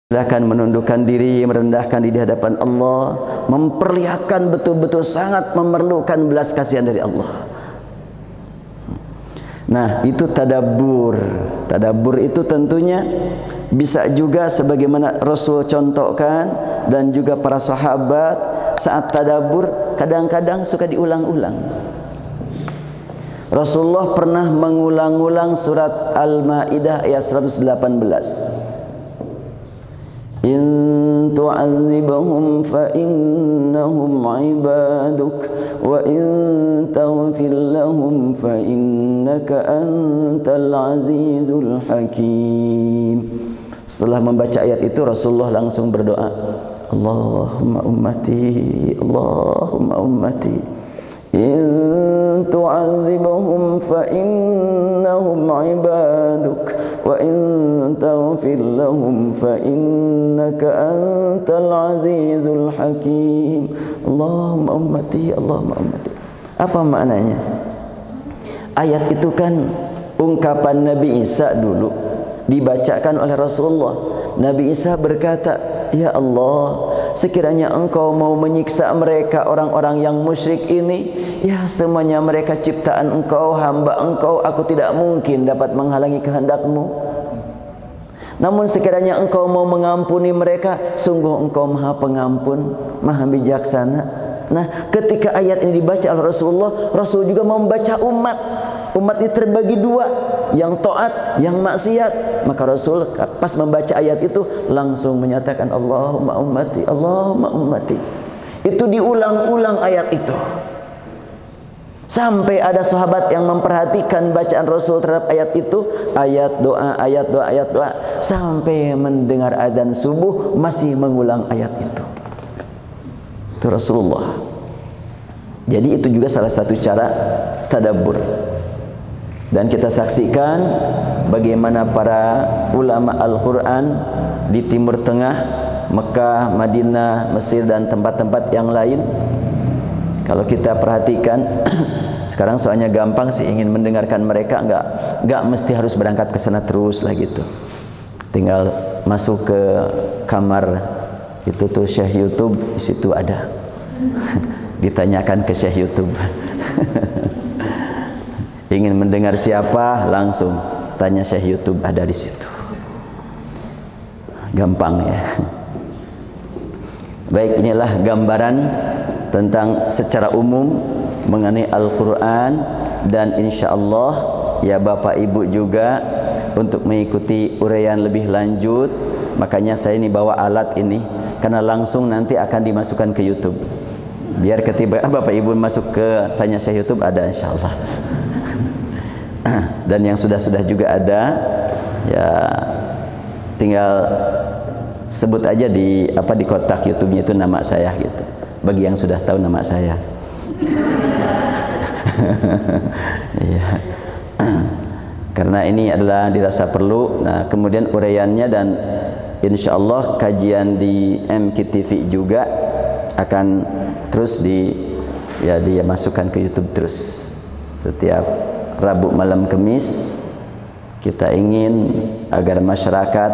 Merendahkan, menundukkan diri, merendahkan di hadapan Allah, memperlihatkan betul-betul sangat memerlukan belas kasihan dari Allah. Nah, itu tadabbur. Tadabbur itu tentunya bisa juga sebagaimana Rasul contohkan dan juga para sahabat saat tadabbur kadang-kadang suka diulang-ulang. Rasulullah pernah mengulang-ulang surat Al-Maidah ayat 118. In tu'adzibhum fa innahum 'ibaduk wa in taghfir lahum fa innaka antal azizul hakim. Setelah membaca ayat itu Rasulullah langsung berdoa, Allahumma ummati, Allahumma ummati, in tu'adzibhum fa innahum 'ibaduk wa in taghfir lahum fa innaka antal azizul hakim. Allahumma ummati, Allahumma ummati. Apa maknanya? Ayat itu kan ungkapan Nabi Isa dulu dibacakan oleh Rasulullah. Nabi Isa berkata, ya Allah, sekiranya engkau mau menyiksa mereka orang-orang yang musyrik ini, ya semuanya mereka ciptaan engkau, hamba engkau, aku tidak mungkin dapat menghalangi kehendakmu. Namun sekiranya engkau mau mengampuni mereka, sungguh engkau maha pengampun, maha bijaksana. Nah, ketika ayat ini dibaca oleh Rasulullah, Rasul juga membaca umat. Umat ini terbagi dua, yang taat, yang maksiat. Maka Rasul pas membaca ayat itu langsung menyatakan Allahumma ummati, Allahumma ummati. Itu diulang-ulang ayat itu. Sampai ada sahabat yang memperhatikan bacaan Rasul terhadap ayat itu, ayat doa, ayat doa, ayat doa, sampai mendengar adzan subuh masih mengulang ayat itu. Itu Rasulullah. Jadi itu juga salah satu cara tadabbur. Dan kita saksikan bagaimana para ulama Al-Quran di Timur Tengah, Mekah, Madinah, Mesir dan tempat-tempat yang lain. Kalau kita perhatikan sekarang soalnya gampang sih ingin mendengarkan mereka, enggak mesti harus berangkat ke sana terus lah gitu. Tinggal masuk ke kamar itu tuh Syekh YouTube, di situ ada. Ditanyakan ke Syekh YouTube. Ingin mendengar siapa, langsung tanya Syekh YouTube, ada di situ. Gampang ya. Baik, inilah gambaran tentang secara umum mengenai Al-Quran. Dan insya Allah ya Bapak Ibu juga untuk mengikuti uraian lebih lanjut, makanya saya ini bawa alat ini karena langsung nanti akan dimasukkan ke YouTube. Biar ketika Bapak Ibu masuk ke tanya Syekh YouTube ada insya Allah. Dan yang sudah-sudah juga ada ya, tinggal sebut aja di kotak YouTube-nya itu nama saya gitu. Bagi yang sudah tahu nama saya. Iya. Karena ini adalah dirasa perlu. Nah, kemudian uraiannya dan insya Allah kajian di MKTV juga akan terus dia masukkan ke YouTube terus. Setiap Rabu malam Kamis kita ingin agar masyarakat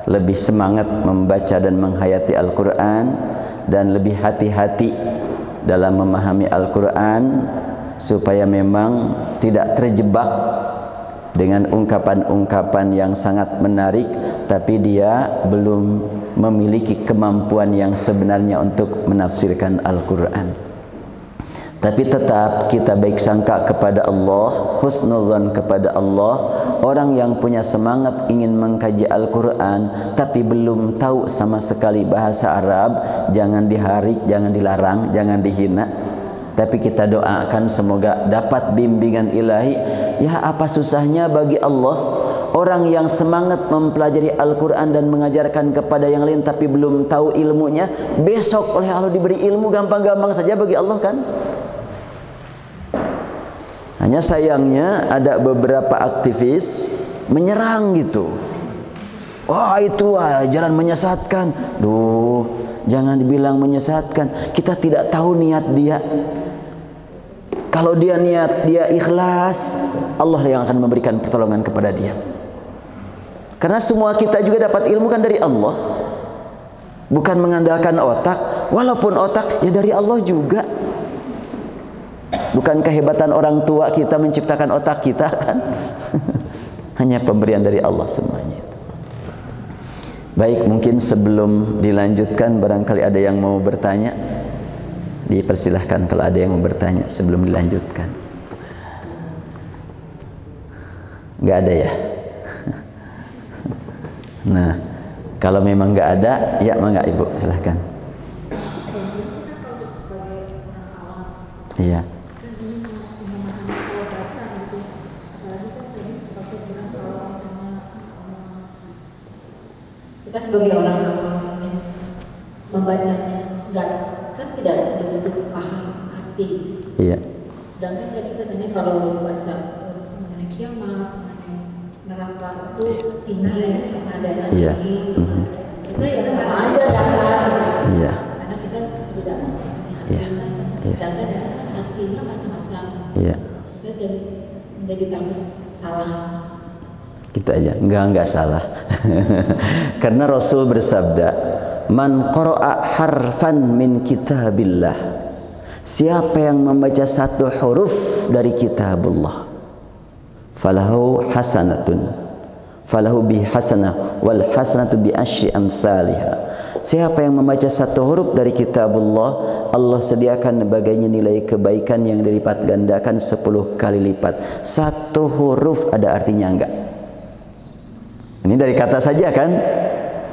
lebih semangat membaca dan menghayati Al-Quran dan lebih hati-hati dalam memahami Al-Quran supaya memang tidak terjebak dengan ungkapan-ungkapan yang sangat menarik tapi dia belum memiliki kemampuan yang sebenarnya untuk menafsirkan Al-Quran. Tapi tetap kita baik sangka kepada Allah, husnudzan kepada Allah. Orang yang punya semangat ingin mengkaji Al-Quran tapi belum tahu sama sekali bahasa Arab, jangan diharik, jangan dilarang, jangan dihina. Tapi kita doakan semoga dapat bimbingan ilahi. Ya, apa susahnya bagi Allah orang yang semangat mempelajari Al-Quran dan mengajarkan kepada yang lain tapi belum tahu ilmunya, besok oleh Allah diberi ilmu gampang-gampang saja bagi Allah kan. Hanya sayangnya ada beberapa aktivis menyerang gitu. Wah, itu ajaran menyesatkan. Duh, jangan dibilang menyesatkan. Kita tidak tahu niat dia. Kalau dia niat dia ikhlas, Allah yang akan memberikan pertolongan kepada dia. Karena semua kita juga dapat ilmu kan dari Allah. bukan mengandalkan otak, walaupun otak ya dari Allah juga. Bukan kehebatan orang tua kita menciptakan otak kita kan? Hanya pemberian dari Allah semuanya. Baik, mungkin sebelum dilanjutkan barangkali ada yang mau bertanya. Dipersilahkan kalau ada yang mau bertanya sebelum dilanjutkan. Nggak ada ya? Nah, kalau memang nggak ada, ya mangga Ibu, silahkan. Iya. Kita sebagai orang awam membacanya kan tidak begitu paham arti. Iya. Sedangkan tadi katanya kalau baca mengenai kiamat, mengenai neraka itu tinggi, nadanya tinggi. Kita ya sama aja datar. Iya. Karena kita tidak memahami artinya. Sedangkan artinya macam-macam. Iya. Kita jadi takut salah. Kita aja, enggak salah. Karena Rasul bersabda, man qara'a harfan min kitabillah, siapa yang membaca satu huruf dari kitabullah, falahu hasanatun, falahu bi hasanah wal hasanatu bi asyri amsalihha. Siapa yang membaca satu huruf dari kitabullah, Allah sediakan baginya nilai kebaikan yang dilipat gandakan 10 kali lipat. Satu huruf ada artinya enggak? Ini dari kata saja kan?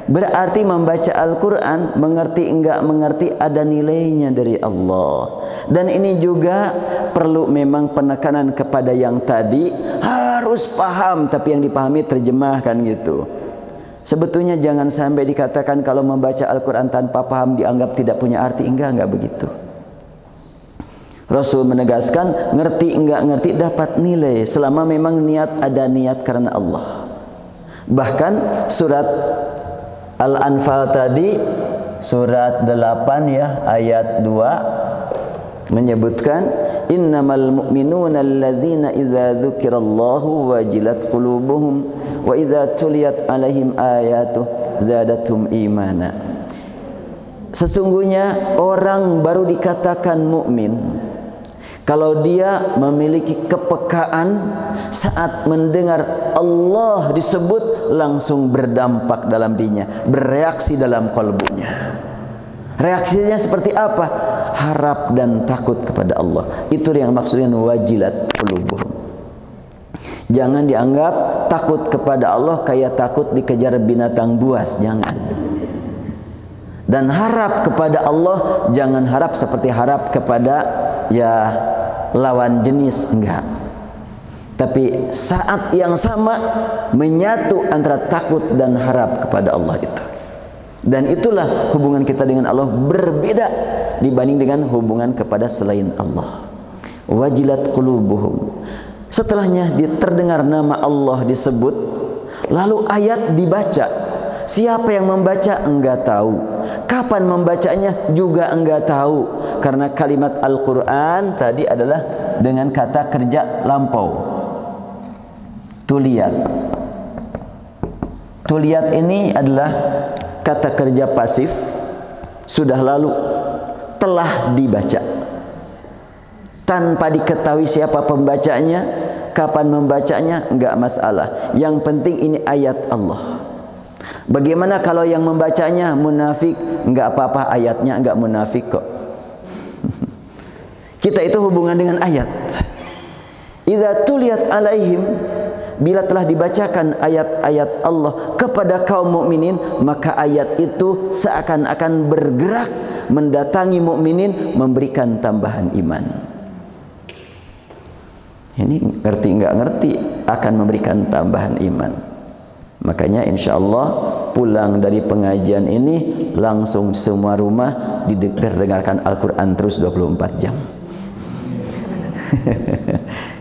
Berarti membaca Al-Quran, mengerti enggak mengerti, ada nilainya dari Allah. Dan ini juga perlu memang penekanan kepada yang tadi, harus paham, tapi yang dipahami terjemahkan gitu. Sebetulnya jangan sampai dikatakan kalau membaca Al-Quran tanpa paham dianggap tidak punya arti. Enggak begitu. Rasul menegaskan, ngerti enggak ngerti dapat nilai, selama memang ada niat karena Allah. Bahkan surat Al-Anfal tadi, surat 8 ya, ayat 2 menyebutkan, innamal mu'minuna alladzina idza dzukirallahu wajilat qulubuhum wa idza tuliyat alaihim ayatuh zadatum imana. Sesungguhnya orang baru dikatakan mukmin kalau dia memiliki kepekaan saat mendengar Allah disebut, langsung berdampak dalam dirinya, bereaksi dalam kalbunya. Reaksinya seperti apa? Harap dan takut kepada Allah. Itu yang maksudnya wajilat qulubuhum. Jangan dianggap takut kepada Allah kayak takut dikejar binatang buas, jangan. Dan harap kepada Allah, jangan harap seperti harap kepada ya lawan jenis, enggak. Tapi saat yang sama menyatu antara takut dan harap kepada Allah itu. Dan itulah hubungan kita dengan Allah berbeda dibanding dengan hubungan kepada selain Allah. Wajilat qulubuhum. Setelahnya terdengar nama Allah disebut, lalu ayat dibaca. Siapa yang membaca enggak tahu. Kapan membacanya juga enggak tahu. Karena kalimat Al-Quran tadi adalah dengan kata kerja lampau. Tuliyat. Tuliyat ini adalah kata kerja pasif, sudah lalu, telah dibaca. Tanpa diketahui siapa pembacanya, kapan membacanya, enggak masalah. Yang penting ini ayat Allah. Bagaimana kalau yang membacanya munafik? Enggak apa-apa, ayatnya enggak munafik kok. Kita itu hubungan dengan ayat. Idza tuliyat alaihim, bila telah dibacakan ayat-ayat Allah kepada kaum mukminin, maka ayat itu seakan-akan bergerak mendatangi mukminin, memberikan tambahan iman. Ini ngerti enggak ngerti akan memberikan tambahan iman. Makanya insya Allah pulang dari pengajian ini langsung semua rumah didengarkan Al-Quran terus 24 jam.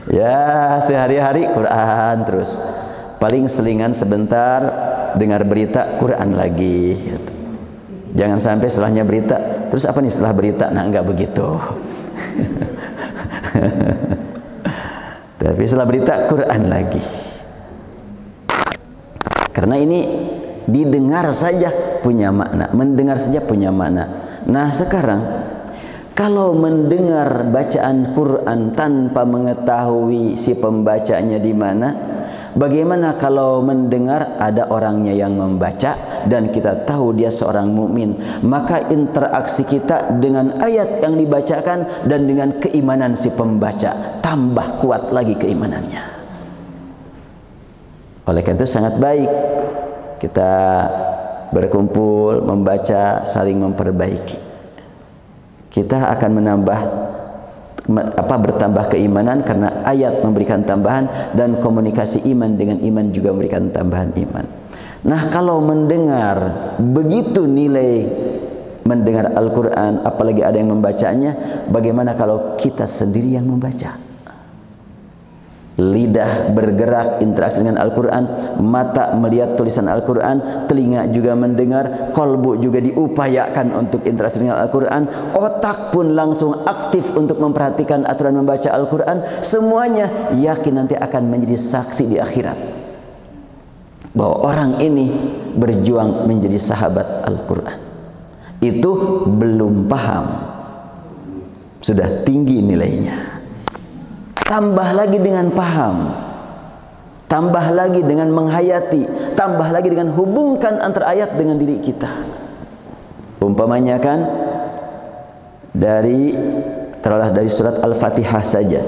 Ya sehari-hari Quran terus. Paling selingan sebentar dengar berita Quran lagi. Jangan sampai setelahnya berita. Terus apa nih setelah berita? Nah enggak begitu. Tapi setelah berita Quran lagi. Karena ini didengar saja punya makna, mendengar saja punya makna. Nah sekarang kalau mendengar bacaan Quran tanpa mengetahui si pembacanya di mana, bagaimana kalau mendengar ada orangnya yang membaca dan kita tahu dia seorang mukmin? Maka interaksi kita dengan ayat yang dibacakan dan dengan keimanan si pembaca tambah kuat lagi keimanannya. Oleh karena itu sangat baik kita berkumpul, membaca, saling memperbaiki. Kita akan bertambah keimanan karena ayat memberikan tambahan dan komunikasi iman dengan iman juga memberikan tambahan iman. Nah, kalau mendengar begitu nilai mendengar Al-Quran, apalagi ada yang membacanya, bagaimana kalau kita sendiri yang membaca? Lidah bergerak interaksi dengan Al-Quran, mata melihat tulisan Al-Quran, telinga juga mendengar, kolbu juga diupayakan untuk interaksi dengan Al-Quran, otak pun langsung aktif untuk memperhatikan aturan membaca Al-Quran. Semuanya yakin nanti akan menjadi saksi di akhirat bahwa orang ini berjuang menjadi sahabat Al-Quran. Itu belum paham, sudah tinggi nilainya. Tambah lagi dengan paham, tambah lagi dengan menghayati, tambah lagi dengan hubungkan antara ayat dengan diri kita. Umpamanya kan terolah dari surat Al-Fatihah saja,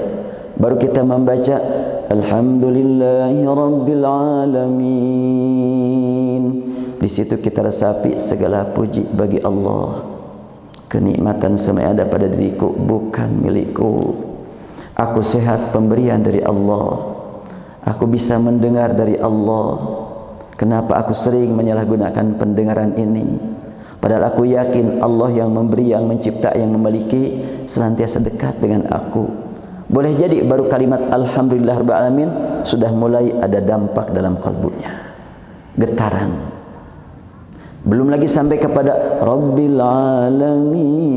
baru kita membaca Alhamdulillahi Rabbil Alamin. Di situ kita resapi segala puji bagi Allah. Kenikmatan semua ada pada diriku bukan milikku. Aku sehat pemberian dari Allah. Aku bisa mendengar dari Allah. Kenapa aku sering menyalahgunakan pendengaran ini? Padahal aku yakin Allah yang memberi, yang mencipta, yang memiliki senantiasa dekat dengan aku. Boleh jadi baru kalimat Alhamdulillah Rabbil Alamin sudah mulai ada dampak dalam kalbunya, getaran. Belum lagi sampai kepada Rabbil Alamin.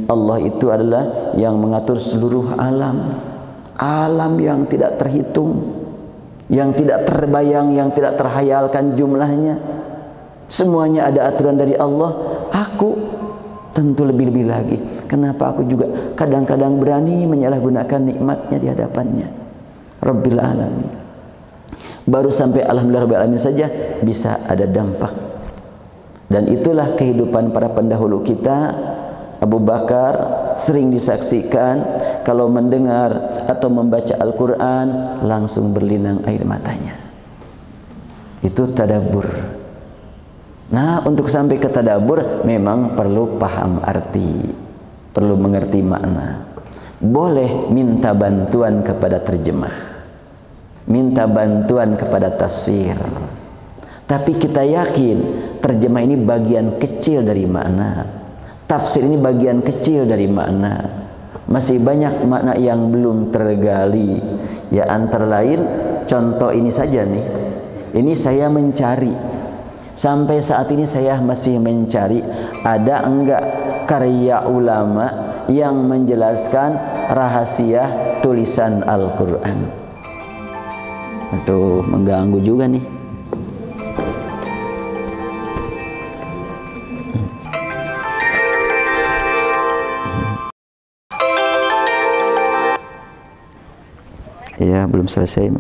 Allah itu adalah yang mengatur seluruh alam, alam yang tidak terhitung, yang tidak terbayang, yang tidak terhayalkan jumlahnya. Semuanya ada aturan dari Allah. Aku tentu lebih-lebih lagi. Kenapa aku juga kadang-kadang berani menyalahgunakan nikmatnya di hadapannya, Rabbil Alamin. Baru sampai Alhamdulillah Rabbil Alamin saja bisa ada dampak. Dan itulah kehidupan para pendahulu kita. Abu Bakar sering disaksikan kalau mendengar atau membaca Al-Quran langsung berlinang air matanya. Itu tadabbur. Nah, untuk sampai ke tadabbur memang perlu paham arti, perlu mengerti makna. Boleh minta bantuan kepada terjemah, minta bantuan kepada tafsir, tapi kita yakin terjemah ini bagian kecil dari makna. Tafsir ini bagian kecil dari makna. Masih banyak makna yang belum tergali. Ya antara lain contoh ini saja nih. Ini saya mencari. Sampai saat ini saya masih mencari ada enggak karya ulama yang menjelaskan rahasia tulisan Al-Quran. Aduh, mengganggu juga nih. Ya, belum selesai.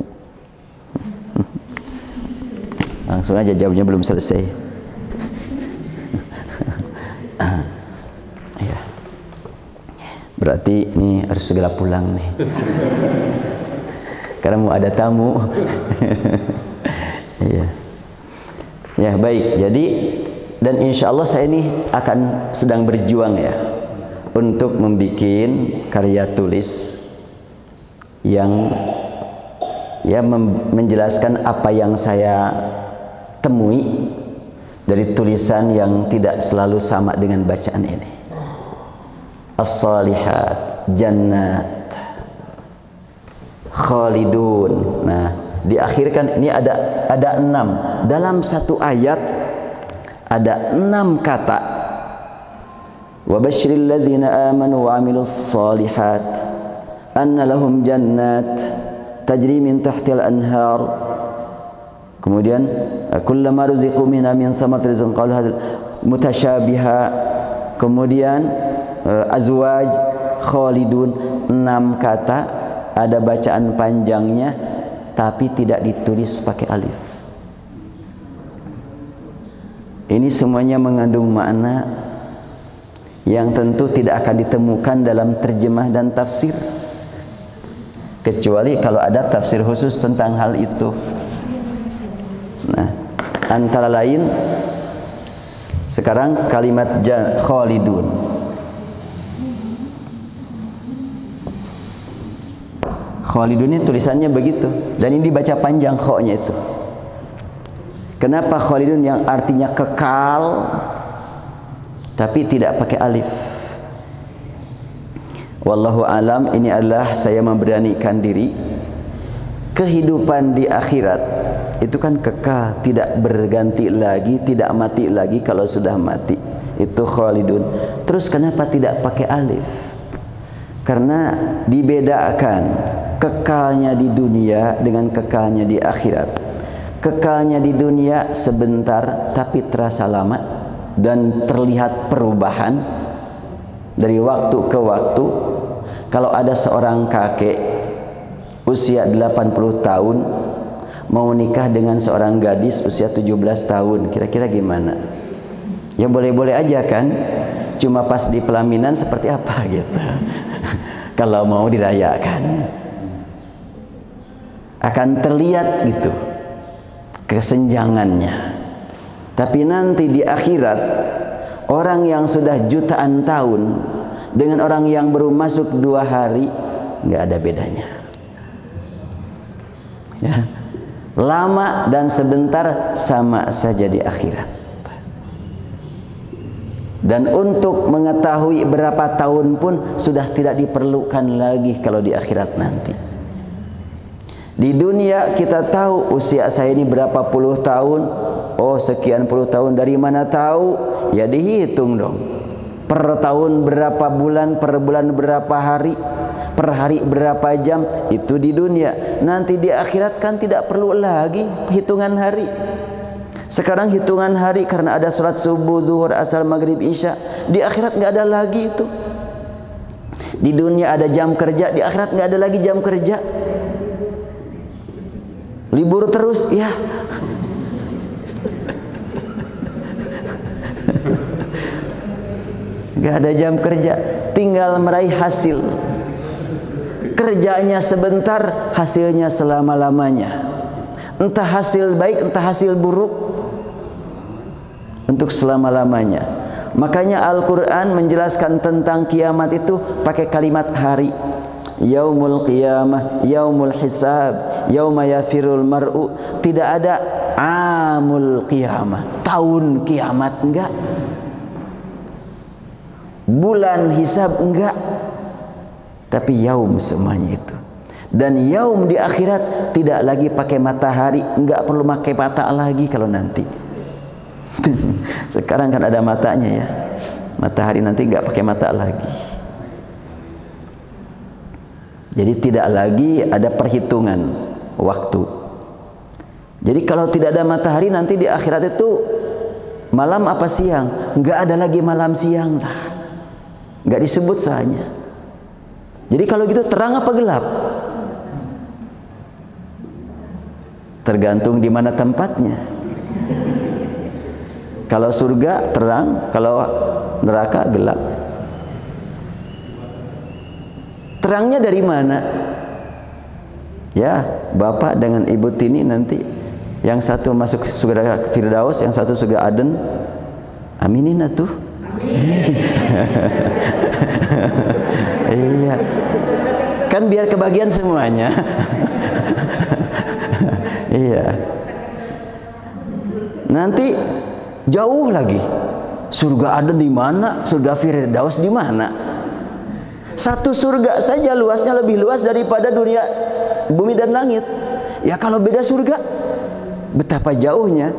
Langsung aja jawabnya belum selesai. Ya. Berarti ini harus segera pulang nih. Karena mau ada tamu. Ya. Ya, baik. Jadi dan insya Allah saya ini akan sedang berjuang ya untuk membuat karya tulis yang ya menjelaskan apa yang saya temui dari tulisan yang tidak selalu sama dengan bacaan ini. As-salihat, jannat, khalidun. Nah, diakhirkan ini ada 6 dalam satu ayat, ada 6 kata. Wa basyiril ladzina amanu wa 'amilus shalihat anna lahum jannat tajri min tahtil anhar Kemudian kullama ruziqu minha min thamaratin rizqan qalu hadzal mutasyabiha. Kemudian azwaj, khalidun, 6 kata, ada bacaan panjangnya tapi tidak ditulis pakai alif. Ini semuanya mengandung makna yang tentu tidak akan ditemukan dalam terjemah dan tafsir, kecuali kalau ada tafsir khusus tentang hal itu. Nah, antara lain sekarang kalimat khalidun. Khalidun ini tulisannya begitu, dan ini dibaca panjang kho-nya itu. Kenapa khalidun yang artinya kekal tapi tidak pakai alif? Wallahu alam, ini adalah saya memberanikan diri. Kehidupan di akhirat itu kan kekal, tidak berganti lagi, tidak mati lagi kalau sudah mati. Itu khalidun. Terus kenapa tidak pakai alif? Karena dibedakan kekalnya di dunia dengan kekalnya di akhirat. Kekalnya di dunia sebentar tapi terasa lama dan terlihat perubahan dari waktu ke waktu. Kalau ada seorang kakek usia 80 tahun mau nikah dengan seorang gadis usia 17 tahun, kira-kira gimana? Ya boleh-boleh aja kan, cuma pas di pelaminan seperti apa gitu. Kalau mau dirayakan akan terlihat gitu kesenjangannya. Tapi nanti di akhirat, orang yang sudah jutaan tahun dengan orang yang baru masuk 2 hari nggak ada bedanya ya. Lama dan sebentar sama saja di akhirat. Dan untuk mengetahui berapa tahun pun sudah tidak diperlukan lagi kalau di akhirat nanti. Di dunia kita tahu usia saya ini berapa puluh tahun. Oh sekian puluh tahun, dari mana tahu? Ya dihitung dong. Per tahun berapa bulan, per bulan berapa hari, per hari berapa jam, itu di dunia. Nanti di akhirat kan tidak perlu lagi hitungan hari. Sekarang hitungan hari karena ada sholat subuh, zuhur, asar, maghrib, isya. Di akhirat nggak ada lagi itu. Di dunia ada jam kerja, di akhirat nggak ada lagi jam kerja. Libur terus, ya. Nggak ada jam kerja, tinggal meraih hasil. Kerjanya sebentar, hasilnya selama-lamanya. Entah hasil baik, entah hasil buruk, untuk selama-lamanya. Makanya Al-Quran menjelaskan tentang kiamat itu pakai kalimat hari. Yaumul qiyamah, yaumul hisab, yauma yafirul mar'u. Tidak ada amul qiyamah, tahun kiamat, enggak. Bulan hisab, enggak. Tapi yaum semuanya itu. Dan yaum di akhirat tidak lagi pakai matahari, enggak perlu pakai mata lagi kalau nanti. Sekarang kan ada matanya ya. Matahari nanti enggak pakai mata lagi. Jadi tidak lagi ada perhitungan waktu. Jadi kalau tidak ada matahari nanti di akhirat itu malam apa siang? Enggak ada lagi malam siang lah. Enggak disebut soalnya. Jadi kalau gitu terang apa gelap? Tergantung di mana tempatnya. Kalau surga terang, kalau neraka gelap. Terangnya dari mana? Ya, Bapak dengan Ibu Tini nanti yang satu masuk surga Firdaus, yang satu surga Aden. Aminin atuh. Iya. Kan biar kebagian semuanya. Iya. Nanti jauh lagi. Surga Aden di mana? Surga Firdaus di mana? Satu surga saja luasnya lebih luas daripada dunia, bumi dan langit. Ya kalau beda surga, betapa jauhnya.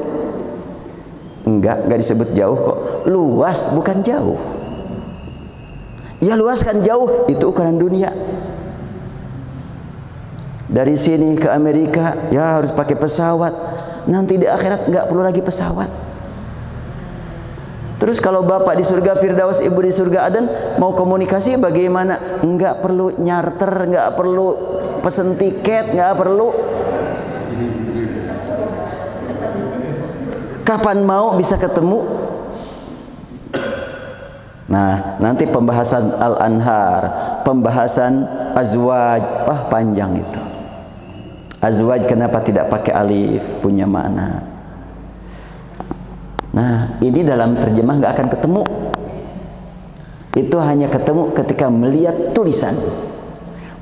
Enggak disebut jauh kok. Luas bukan jauh. Ya luas kan jauh, itu ukuran dunia. Dari sini ke Amerika ya harus pakai pesawat. nanti di akhirat nggak perlu lagi pesawat. Terus kalau bapak di surga Firdaus, ibu di surga Aden, mau komunikasi bagaimana? Nggak perlu nyarter, nggak perlu pesen tiket, nggak perlu. Kapan mau bisa ketemu. Nah, nanti pembahasan Al-Anhar, pembahasan Azwaj, wah panjang itu. Azwaj kenapa tidak pakai alif, punya makna. Nah, ini dalam terjemah nggak akan ketemu. Itu hanya ketemu ketika melihat tulisan.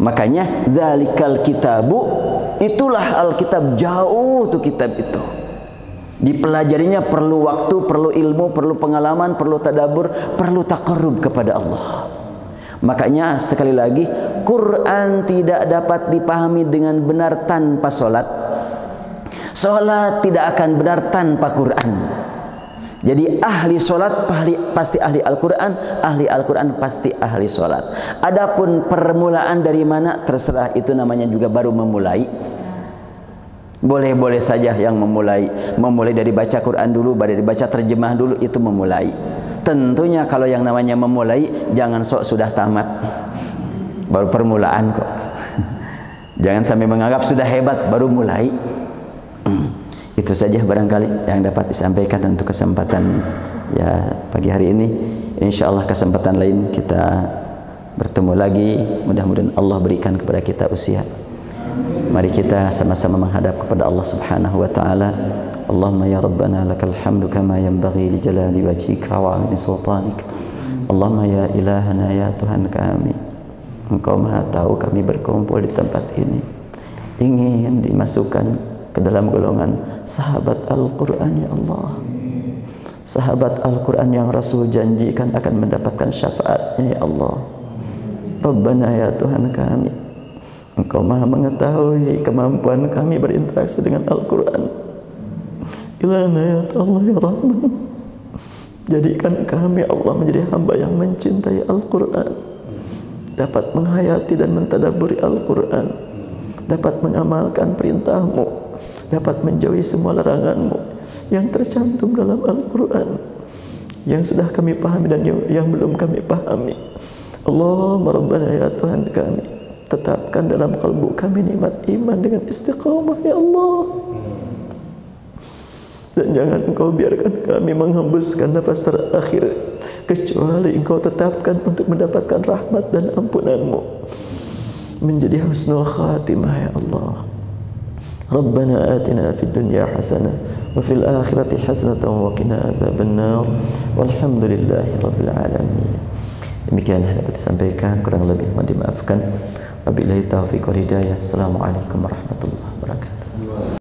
Makanya dzalikal kitabu, itulah Alkitab, jauh tuh kitab itu. Dipelajarinya perlu waktu, perlu ilmu, perlu pengalaman, perlu tadabbur, perlu taqarrub kepada Allah. Makanya sekali lagi, Quran tidak dapat dipahami dengan benar tanpa solat. Solat tidak akan benar tanpa Quran. Jadi ahli solat pasti ahli Al-Quran, ahli Al-Quran pasti ahli solat. Adapun permulaan dari mana terserah, itu namanya juga baru memulai. Boleh-boleh saja yang memulai dari baca Quran dulu, dari baca terjemah dulu, itu memulai. Tentunya kalau yang namanya memulai, jangan sok sudah tamat, baru permulaan kok. Jangan sampai menganggap sudah hebat baru mulai. Itu saja barangkali yang dapat disampaikan untuk kesempatan ya pagi hari ini. Insya Allah kesempatan lain kita bertemu lagi. Mudah-mudahan Allah berikan kepada kita usia. Mari kita sama-sama menghadap kepada Allah Subhanahu wa taala. Allahumma ya Rabbana lakal hamdu kama yanbaghi li jalali wajhika wa 'azimi sultanik. Allahumma ya ilahana ya Tuhan kami, Engkau Maha tahu kami berkumpul di tempat ini ingin dimasukkan ke dalam golongan sahabat Al-Quran ya Allah, sahabat Al-Quran yang Rasul janjikan akan mendapatkan syafaatnya ya Allah. Rabbana ya Tuhan kami, Engkau Maha mengetahui kemampuan kami berinteraksi dengan Al-Quran. Ilahna ya Allah ya Rahman, jadikan kami Allah menjadi hamba yang mencintai Al-Quran, dapat menghayati dan mentadabburi Al-Quran, dapat mengamalkan perintah-Mu, dapat menjauhi semua larangan-Mu yang tercantum dalam Al-Quran, yang sudah kami pahami dan yang belum kami pahami. Allahumma Rabbana ya Tuhan kami, tetapkan dalam kalbu kami nikmat iman dengan istiqamah ya Allah. Dan jangan Engkau biarkan kami menghembuskan nafas terakhir kecuali Engkau tetapkan untuk mendapatkan rahmat dan ampunan-Mu, menjadi husnul khatimah ya Allah. Rabbana atina fid dunya hasanah wa fil akhirati hasanatan wa qina adzabannar. Walhamdulillahi rabbil alamin. Demikian yang dapat disampaikan, kurang lebih mohon dimaafkan. Wabillahi taufiq wal hidayah. Assalamualaikum warahmatullahi wabarakatuh.